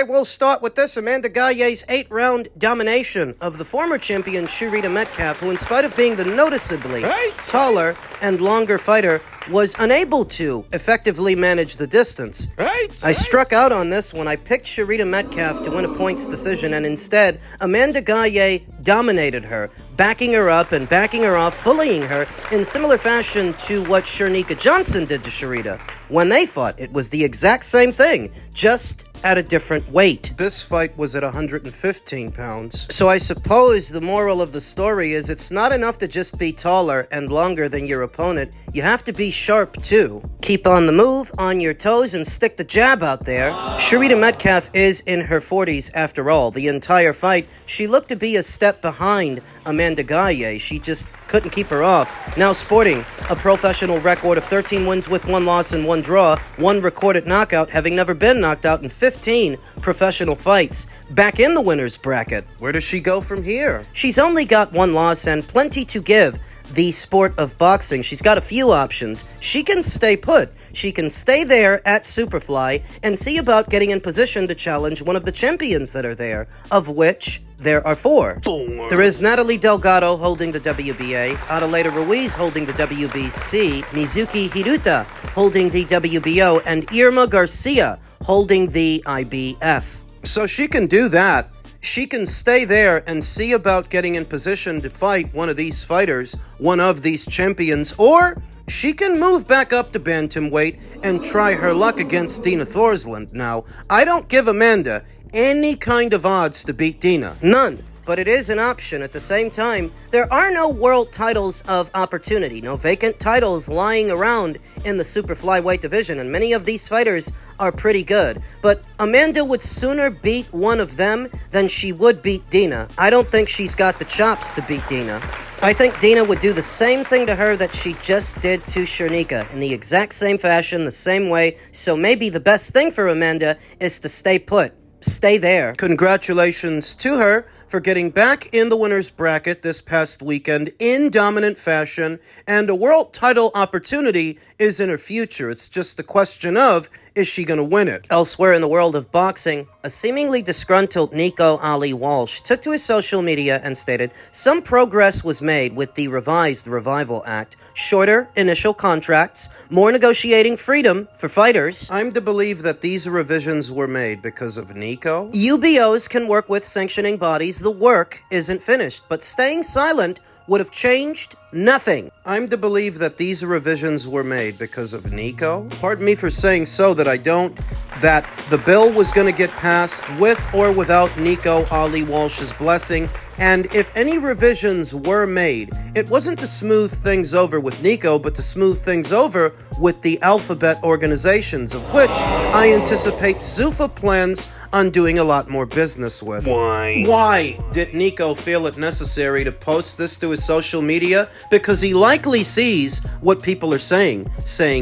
Okay, we'll start with this. Amanda Gayier's 8-round domination of the former champion Sharita Metcalf, who in spite of being the noticeably taller and longer fighter, was unable to effectively manage the distance. I struck out on this when I picked Sharita Metcalf to win a points decision, and instead, Amanda Galle dominated her, backing her up and backing her off, bullying her in similar fashion to what Shernika Johnson did to Sharita. When they fought, it was the exact same thing, just at a different weight. This fight was at 115 pounds. So I suppose the moral of the story is it's not enough to just be taller and longer than your opponent. You have to be sharp too. Keep on the move, on your toes, and stick the jab out there. Sharita Metcalf is in her 40s after all. The entire fight, she looked to be a step behind Amanda Galle. She just couldn't keep her off. Now sporting a professional record of 13 wins with 1 loss and 1 draw, 1 recorded knockout, having never been knocked out in 15 professional fights. Back in the winner's bracket. Where does she go from here? She's only got 1 loss and plenty to give the sport of boxing. She's got a few options. She can stay put. She can stay there at Superfly and see about getting in position to challenge one of the champions that are there, of which there are 4. There is Natalie Delgado holding the WBA, Adelaida Ruiz holding the WBC, Mizuki Hiruta holding the WBO, and Irma Garcia holding the IBF. So she can do that. She can stay there and see about getting in position to fight one of these fighters, one of these champions, or she can move back up to bantamweight and try her luck against Dina Thorsland. Now, I don't give Amanda any kind of odds to beat Dina. None. But it is an option. At the same time, there are no world titles of opportunity, no vacant titles lying around in the super flyweight division, and many of these fighters are pretty good. But Amanda would sooner beat one of them than she would beat Dina. I don't think she's got the chops to beat Dina. I think Dina would do the same thing to her that she just did to Shernika, in the exact same fashion, the same way. So maybe the best thing for Amanda is to stay put. Stay there. Congratulations to her for getting back in the winner's bracket this past weekend in dominant fashion, and a world title opportunity is in her future. It's just the question of, is she going to win it? Elsewhere in the world of boxing, a seemingly disgruntled Nico Walsh took to his social media and stated, some progress was made with the revised Revival Act. Shorter initial contracts, more negotiating freedom for fighters. I'm to believe that these revisions were made because of Nico? UBOs can work with sanctioning bodies. The work isn't finished, but staying silent would have changed nothing. I'm to believe that these revisions were made because of Nico? Pardon me for saying so that I don't. That the bill was going to get passed with or without Nico Walsh's blessing. And if any revisions were made, it wasn't to smooth things over with Nico, but to smooth things over with the alphabet organizations, of which I anticipate Zufa plans on doing a lot more business with. Why did Nico feel it necessary to post this to his social media? Because he likely sees what people are saying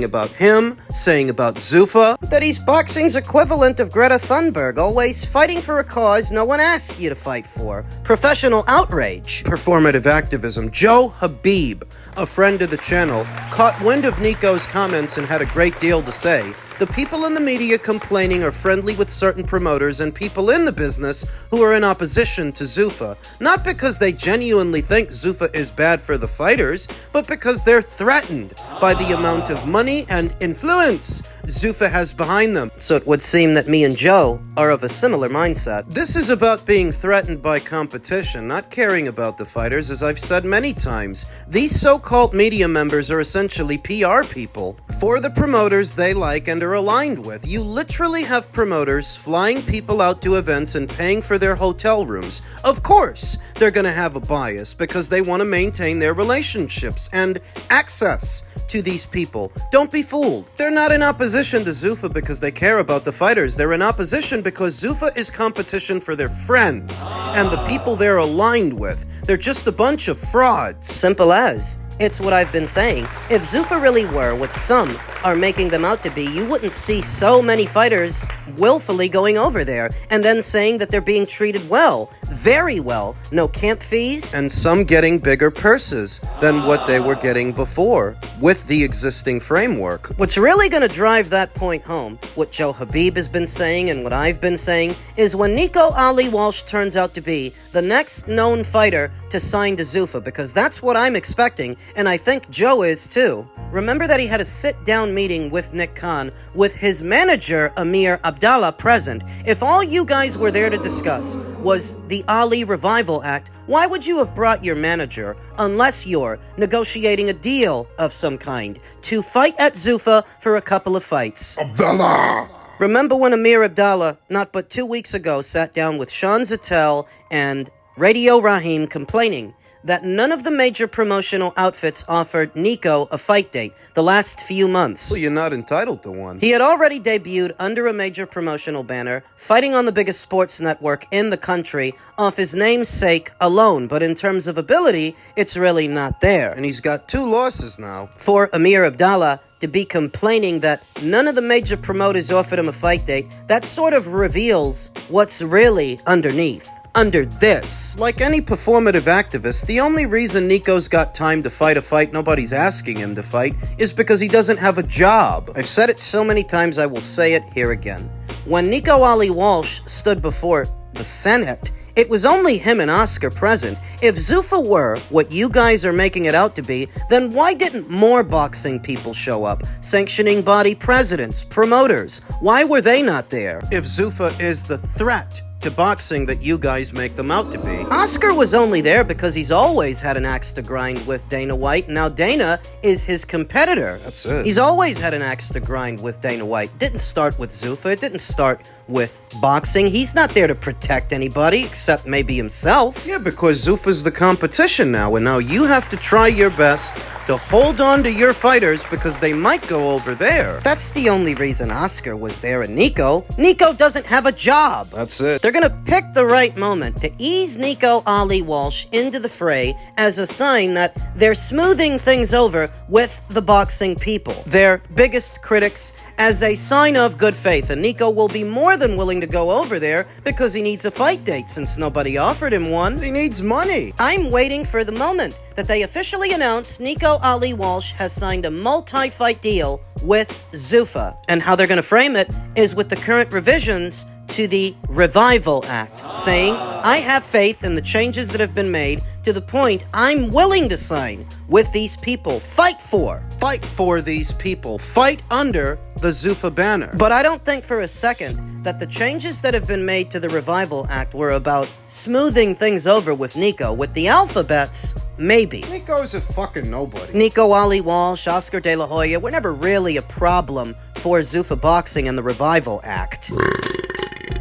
about him, saying about Zufa, that he's boxing's equivalent of Greta Thunberg, always fighting for a cause no one asked you to fight for. Professional outrage. Performative activism. Joe Habib, a friend of the channel, caught wind of Nico's comments and had a great deal to say. The people in the media complaining are friendly with certain promoters and people in the business who are in opposition to Zufa, not because they genuinely think Zufa is bad for the fighters, but because they're threatened by the amount of money and influence Zufa has behind them. So it would seem that me and Joe are of a similar mindset. This is about being threatened by competition, not caring about the fighters, as I've said many times. These so-called media members are essentially PR people for the promoters they like and are aligned with. You literally have promoters flying people out to events and paying for their hotel rooms. Of course, they're going to have a bias because they want to maintain their relationships and access to these people. Don't be fooled. They're not in opposition to Zufa because they care about the fighters. They're in opposition because Zufa is competition for their friends and the people they're aligned with. They're just a bunch of frauds. Simple as. It's what I've been saying. If Zufa really were what some are making them out to be, you wouldn't see so many fighters willfully going over there and then saying that they're being treated well. very well. No camp fees. And some getting bigger purses than what they were getting before with the existing framework. What's really going to drive that point home, what Joe Habib has been saying and what I've been saying, is when Nico Ali Walsh turns out to be the next known fighter to sign to Zufa, because that's what I'm expecting, and I think Joe is too. Remember that he had a sit-down meeting with Nick Khan with his manager, Amir Abdallah, present. If all you guys were there to discuss was the Ali Revival Act, why would you have brought your manager unless you're negotiating a deal of some kind to fight at Zufa for a couple of fights? Abdallah! Remember when Amir Abdallah, not but 2 weeks ago, sat down with Sean Zattel and Radio Rahim complaining that none of the major promotional outfits offered Nico a fight date the last few months. Well, you're not entitled to one. He had already debuted under a major promotional banner, fighting on the biggest sports network in the country off his namesake alone, but in terms of ability, it's really not there. And he's got 2 losses now. For Amir Abdallah to be complaining that none of the major promoters offered him a fight date, that sort of reveals what's really underneath. Under this. Like any performative activist, the only reason Nico's got time to fight a fight nobody's asking him to fight is because he doesn't have a job. I've said it so many times I will say it here again. When Nico Ali Walsh stood before the Senate, it was only him and Oscar present. If Zufa were what you guys are making it out to be, then why didn't more boxing people show up? Sanctioning body presidents, promoters, why were they not there? If Zufa is the threat to boxing that you guys make them out to be. Oscar was only there because he's always had an axe to grind with Dana White. Now Dana is his competitor. That's it. He's always had an axe to grind with Dana White. Didn't start with Zufa. It didn't start with boxing. He's not there to protect anybody except maybe himself. Yeah, because Zufa's the competition now, and now you have to try your best to hold on to your fighters because they might go over there. That's the only reason Oscar was there and Nico. Nico doesn't have a job. That's it. They're gonna pick the right moment to ease Nico Ali Walsh into the fray as a sign that they're smoothing things over with the boxing people, their biggest critics, as a sign of good faith. And Nico will be more than willing to go over there because he needs a fight date since nobody offered him one. He needs money. I'm waiting for the moment that they officially announce Nico Ali Walsh has signed a multi-fight deal with Zufa. And how they're going to frame it is with the current revisions to the Revival Act, saying, I have faith in the changes that have been made to the point I'm willing to sign with these people. Fight for these people. Fight under the Zufa banner. But I don't think for a second that the changes that have been made to the Revival Act were about smoothing things over with Nico. With the alphabets, maybe. Nico's a fucking nobody. Nico Ali Walsh, Oscar De La Hoya were never really a problem for Zufa Boxing and the Revival Act.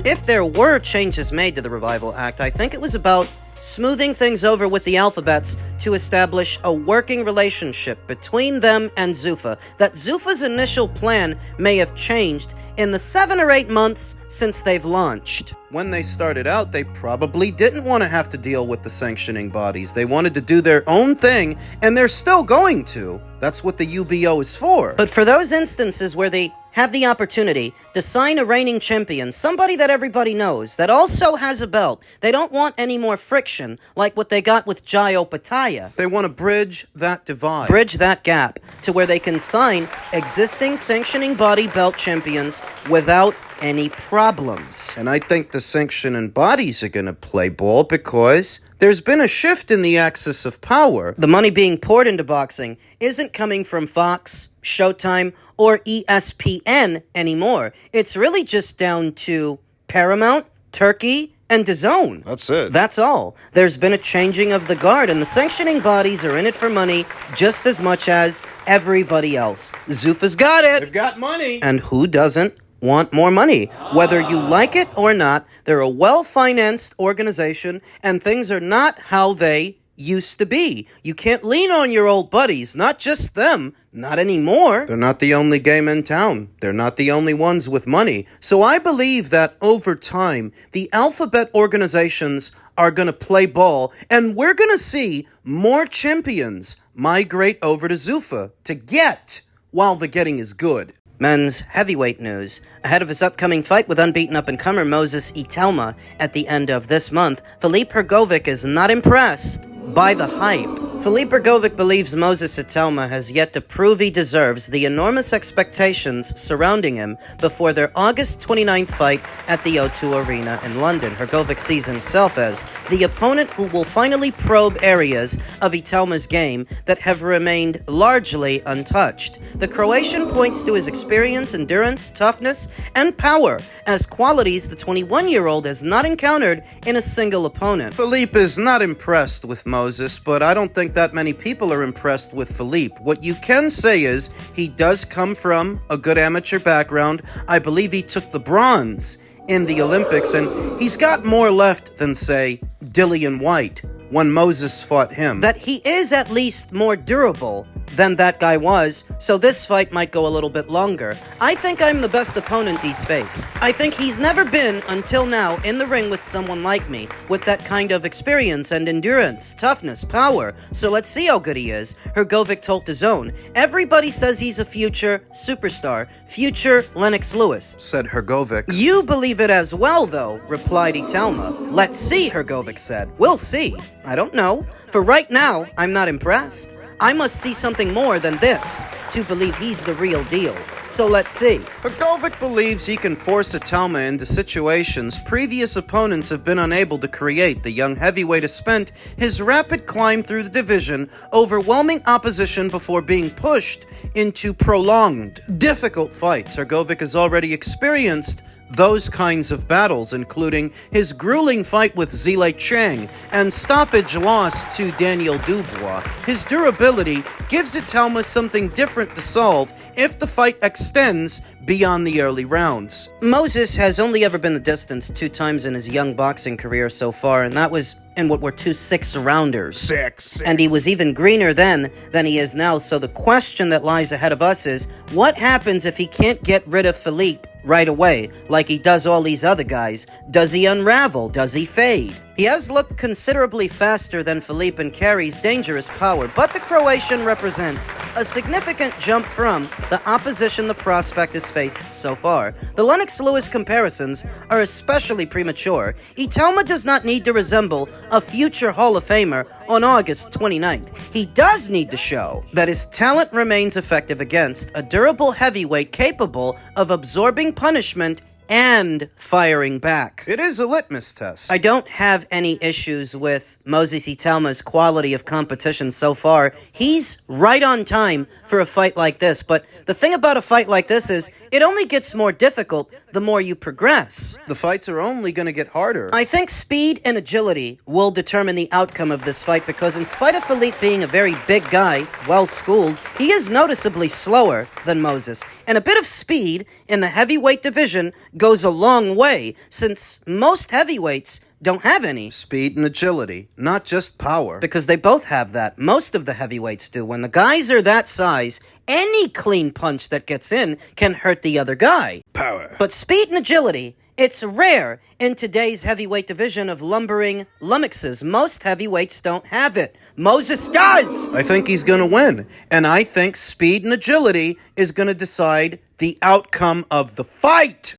If there were changes made to the Revival Act, I think it was about smoothing things over with the alphabets to establish a working relationship between them and Zufa. That Zufa's initial plan may have changed in the 7 or 8 months since they've launched. When they started out, they probably didn't want to have to deal with the sanctioning bodies. They wanted to do their own thing, and they're still going to. That's what the UBO is for. But for those instances where they have the opportunity to sign a reigning champion, somebody that everybody knows, that also has a belt, they don't want any more friction like what they got with Jayo Pataya. They want to bridge that divide. Bridge that gap to where they can sign existing sanctioning body belt champions without any problems. And I think the sanctioning bodies are going to play ball because there's been a shift in the axis of power. The money being poured into boxing isn't coming from Fox, Showtime, or ESPN anymore. It's really just down to Paramount, Turkey, and DAZN. That's it. That's all. There's been a changing of the guard, and the sanctioning bodies are in it for money just as much as everybody else. Zufa's got it. They've got money. And who doesn't want more money? Whether you like it or not, they're a well-financed organization, and things are not how they used to be. You can't lean on your old buddies, not just them, not anymore. They're not the only game in town. They're not the only ones with money. So I believe that over time, the alphabet organizations are going to play ball, and we're going to see more champions migrate over to Zufa to get while the getting is good. Men's heavyweight news. Ahead of his upcoming fight with unbeaten up-and-comer Moses Itauma at the end of this month, Filip Hrgovic is not impressed by the hype. Filip Hrgovic believes Moses Itauma has yet to prove he deserves the enormous expectations surrounding him before their August 29th fight at the O2 Arena in London. Hrgovic sees himself as the opponent who will finally probe areas of Itauma's game that have remained largely untouched. The Croatian points to his experience, endurance, toughness, and power as qualities the 21-year-old has not encountered in a single opponent. Filip is not impressed with Moses, but I don't think that many people are impressed with Filip. What you can say is he does come from a good amateur background. I believe he took the bronze in the Olympics, and he's got more left than, say, Dillian White when Moses fought him. That he is at least more durable than that guy was, so this fight might go a little bit longer. I think I'm the best opponent he's faced. I think he's never been, until now, in the ring with someone like me, with that kind of experience and endurance, toughness, power. So let's see how good he is. Hrgovic told DAZN. Everybody says he's a future superstar, future Lennox Lewis, said Hrgovic. You believe it as well, though, replied Itauma. Let's see, Hrgovic said. We'll see. I don't know. For right now, I'm not impressed. I must see something more than this to believe he's the real deal. So let's see. Hrgovic believes he can force Itauma into situations previous opponents have been unable to create. The young heavyweight has spent his rapid climb through the division, overwhelming opposition before being pushed into prolonged, difficult fights. Hrgovic has already experienced those kinds of battles, including his grueling fight with Zile Chang and stoppage loss to Daniel Dubois. His durability gives Itauma something different to solve if the fight extends beyond the early rounds. Moses has only ever been the distance 2 times in his young boxing career so far, and that was in what were 2 6-rounders. Six. And he was even greener then than he is now, so the question that lies ahead of us is, what happens if he can't get rid of Filip right away, like he does all these other guys? Does he unravel? Does he fade? He has looked considerably faster than Filip and carries dangerous power, but the Croatian represents a significant jump from the opposition the prospect has faced so far. The Lennox Lewis comparisons are especially premature. Itauma does not need to resemble a future Hall of Famer on August 29th. He does need to show that his talent remains effective against a durable heavyweight capable of absorbing punishment and firing back. It is a litmus test. I don't have any issues with Moses Itauma's quality of competition so far. He's right on time for a fight like this, but the thing about a fight like this is it only gets more difficult the more you progress. The fights are only going to get harder. I think speed and agility will determine the outcome of this fight because in spite of Filip being a very big guy, well-schooled, he is noticeably slower than Moses. And a bit of speed in the heavyweight division goes a long way, since most heavyweights don't have any. Speed and agility, not just power. Because they both have that. Most of the heavyweights do. When the guys are that size, any clean punch that gets in can hurt the other guy. Power. But speed and agility, it's rare in today's heavyweight division of lumbering lummoxes. Most heavyweights don't have it. Moses does! I think he's going to win. And I think speed and agility is going to decide the outcome of the fight.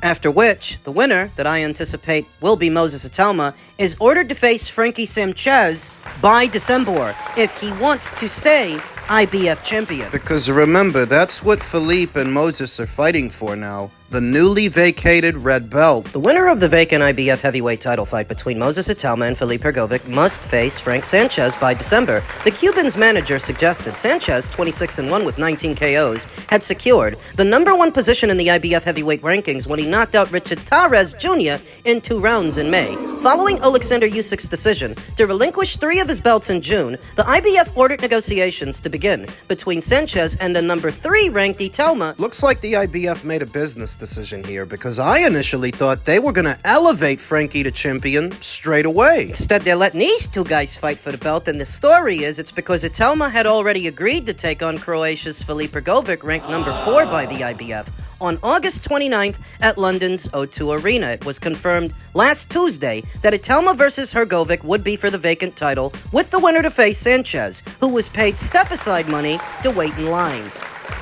After which, the winner, that I anticipate will be Moses Itauma, is ordered to face Frankie Sanchez by December if he wants to stay IBF champion. Because remember, that's what Filip and Moses are fighting for now. The newly vacated red belt. The winner of the vacant IBF heavyweight title fight between Moses Itauma and Filip Hrgovic must face Frank Sanchez by December. The Cuban's manager suggested Sanchez, 26-1 with 19 KOs, had secured the #1 position in the IBF heavyweight rankings when he knocked out Richard Torres Jr. in 2 rounds in May. Following Alexander Usyk's decision to relinquish 3 of his belts in June, the IBF ordered negotiations to begin between Sanchez and the #3 ranked Itauma. Looks like the IBF made a business decision here, because I initially thought they were going to elevate Frankie to champion straight away. Instead, they're letting these 2 guys fight for the belt, and the story is it's because Itauma had already agreed to take on Croatia's Filip Hrgovic, ranked #4 by the IBF, on August 29th at London's O2 Arena. It was confirmed last Tuesday that Itauma versus Hrgovic would be for the vacant title, with the winner to face Sanchez, who was paid step-aside money to wait in line.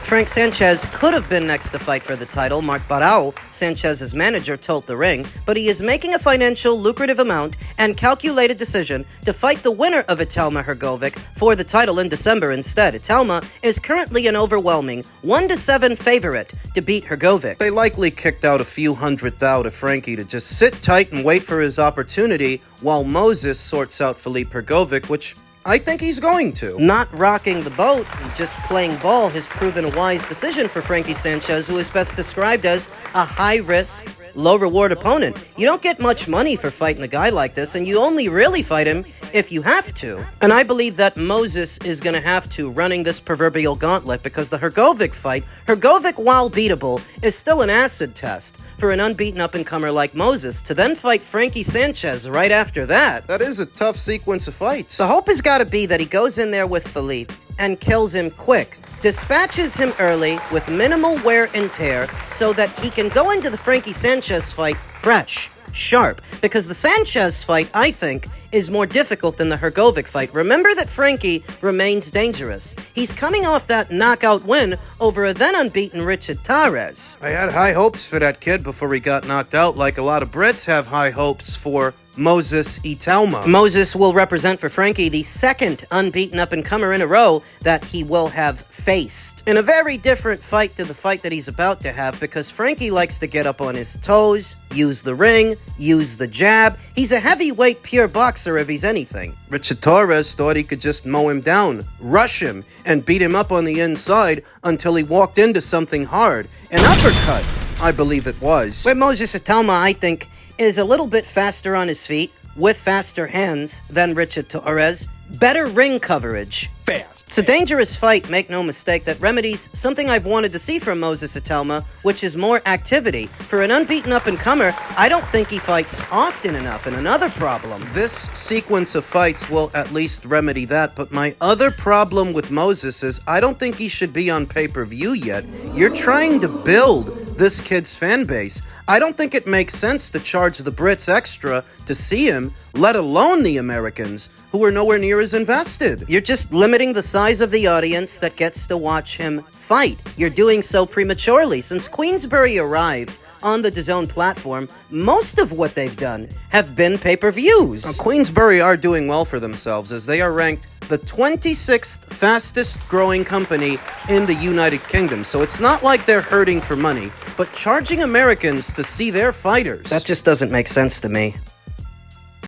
Frank Sanchez could have been next to fight for the title, Mark Barao, Sanchez's manager, told The Ring, but he is making a financial lucrative amount and calculated decision to fight the winner of Itauma Hrgovic for the title in December instead. Itauma is currently an overwhelming 1-7 favorite to beat Hrgovic. They likely kicked out a few hundred thou to Frankie to just sit tight and wait for his opportunity while Moses sorts out Filip Hrgovic, which I think he's going to. Not rocking the boat and just playing ball has proven a wise decision for Frankie Sanchez, who is best described as a high-risk, low-reward opponent. You don't get much money for fighting a guy like this, and you only really fight him if you have to. And I believe that Moses is going to have to running this proverbial gauntlet because the Hrgovic fight, Hrgovic, while beatable, is still an acid test for an unbeaten up-and-comer like Moses to then fight Frankie Sanchez right after that. That is a tough sequence of fights. The hope has got to be that he goes in there with Filip and kills him quick, dispatches him early with minimal wear and tear so that he can go into the Frankie Sanchez fight fresh, sharp, because the Sanchez fight, I think, is more difficult than the Hrgovic fight. Remember that Frankie remains dangerous. He's coming off that knockout win over a then unbeaten Richard Torres. I had high hopes for that kid before he got knocked out, like a lot of Brits have high hopes for Moses Itauma. Moses will represent for Frankie the second unbeaten up-and-comer in a row that he will have faced. In a very different fight to the fight that he's about to have, because Frankie likes to get up on his toes, use the ring, use the jab. He's a heavyweight pure boxer if he's anything. Richard Torres thought he could just mow him down, rush him, and beat him up on the inside until he walked into something hard. An uppercut, I believe it was. Where Moses Itauma, I think, is a little bit faster on his feet, with faster hands than Richard Torres, better ring coverage. Fast. It's a dangerous fight, make no mistake, that remedies something I've wanted to see from Moses Itauma, which is more activity. For an unbeaten up-and-comer, I don't think he fights often enough, and another problem. This sequence of fights will at least remedy that, but my other problem with Moses is I don't think he should be on pay-per-view yet. You're trying to build this kid's fan base. I don't think it makes sense to charge the Brits extra to see him, let alone the Americans, who are nowhere near as invested. You're just limiting the size of the audience that gets to watch him fight. You're doing so prematurely. Since Queensberry arrived on the DAZN platform, most of what they've done have been pay-per-views. Now, Queensberry are doing well for themselves, as they are ranked the 26th fastest growing company in the United Kingdom. So it's not like they're hurting for money, but charging Americans to see their fighters. That just doesn't make sense to me.